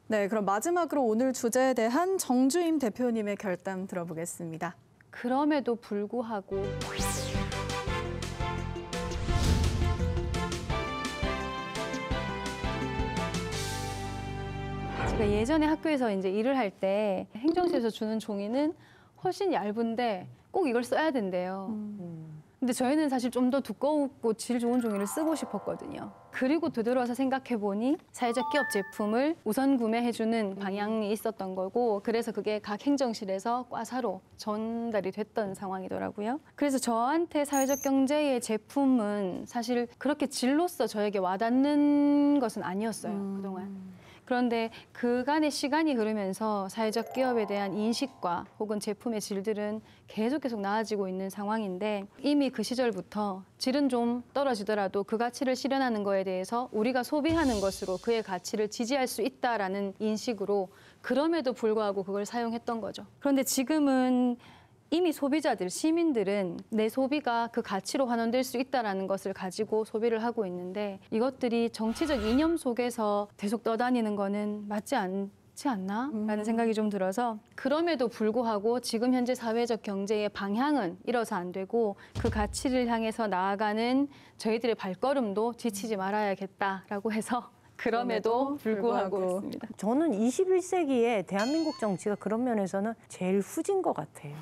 네, 그럼 마지막으로 오늘 주제에 대한 정주임 대표님의 결담 들어보겠습니다. 그럼에도 불구하고 제가 예전에 학교에서 이제 일을 할 때 행정실에서 주는 종이는 훨씬 얇은데 꼭 이걸 써야 된대요. 근데 저희는 사실 좀 더 두껍고 질 좋은 종이를 쓰고 싶었거든요. 그리고 되돌아서 생각해보니 사회적 기업 제품을 우선 구매해주는 방향이 있었던 거고, 그래서 그게 각 행정실에서 과사로 전달이 됐던 상황이더라고요. 그래서 저한테 사회적 경제의 제품은 사실 그렇게 질로서 저에게 와닿는 것은 아니었어요, 그동안. 그런데 그간의 시간이 흐르면서 사회적 기업에 대한 인식과 혹은 제품의 질들은 계속 나아지고 있는 상황인데, 이미 그 시절부터 질은 좀 떨어지더라도 그 가치를 실현하는 거에 대해서 우리가 소비하는 것으로 그의 가치를 지지할 수 있다라는 인식으로 그럼에도 불구하고 그걸 사용했던 거죠. 그런데 지금은 이미 소비자들, 시민들은 내 소비가 그 가치로 환원될 수 있다는 것을 가지고 소비를 하고 있는데, 이것들이 정치적 이념 속에서 계속 떠다니는 거는 맞지 않지 않나? 라는 생각이 좀 들어서, 그럼에도 불구하고 지금 현재 사회적 경제의 방향은 잃어서 안 되고 그 가치를 향해서 나아가는 저희들의 발걸음도 지치지 말아야겠다라고 해서 그럼에도 불구하고 했습니다. 저는 21세기에 대한민국 정치가 그런 면에서는 제일 후진 것 같아요.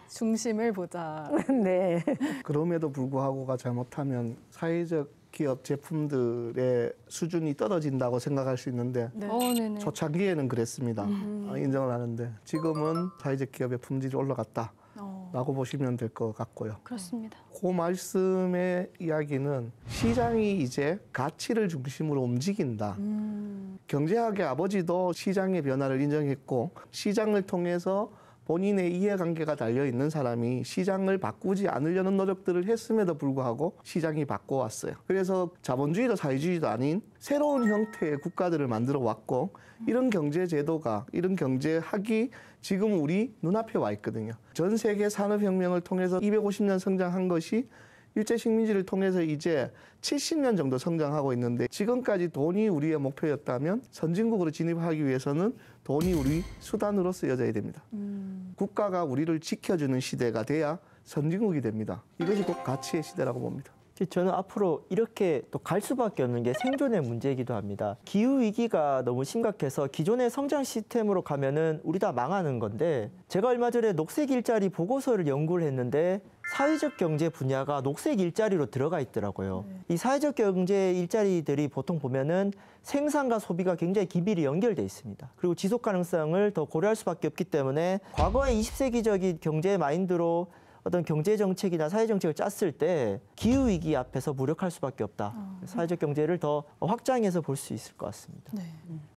중심을 보자. 네. 그럼에도 불구하고가 잘못하면 사회적 기업 제품들의 수준이 떨어진다고 생각할 수 있는데 네네. 초창기에는 그랬습니다. 인정을 하는데 지금은 사회적 기업의 품질이 올라갔다. 라고 보시면 될 것 같고요. 그렇습니다. 그 말씀의 이야기는 시장이 이제 가치를 중심으로 움직인다. 경제학의 아버지도 시장의 변화를 인정했고, 시장을 통해서 본인의 이해관계가 달려있는 사람이 시장을 바꾸지 않으려는 노력들을 했음에도 불구하고 시장이 바꿔왔어요. 그래서 자본주의도 사회주의도 아닌 새로운 형태의 국가들을 만들어 왔고, 이런 경제제도가, 이런 경제학이 지금 우리 눈앞에 와 있거든요. 전 세계 산업혁명을 통해서 250년 성장한 것이 일제식민지를 통해서 이제 70년 정도 성장하고 있는데, 지금까지 돈이 우리의 목표였다면 선진국으로 진입하기 위해서는 돈이 우리 수단으로 쓰여져야 됩니다. 국가가 우리를 지켜주는 시대가 돼야 선진국이 됩니다. 이것이 곧 가치의 시대라고 봅니다. 저는 앞으로 이렇게 또 갈 수밖에 없는 게 생존의 문제이기도 합니다. 기후위기가 너무 심각해서 기존의 성장 시스템으로 가면은 우리 다 망하는 건데, 제가 얼마 전에 녹색 일자리 보고서를 연구를 했는데 사회적 경제 분야가 녹색 일자리로 들어가 있더라고요. 이 사회적 경제 일자리들이 보통 보면은 생산과 소비가 굉장히 긴밀히 연결돼 있습니다. 그리고 지속 가능성을 더 고려할 수밖에 없기 때문에 과거의 20세기적인 경제 마인드로 어떤 경제 정책이나 사회 정책을 짰을 때 기후 위기 앞에서 무력할 수밖에 없다. 사회적 경제를 더 확장해서 볼 수 있을 것 같습니다. 네.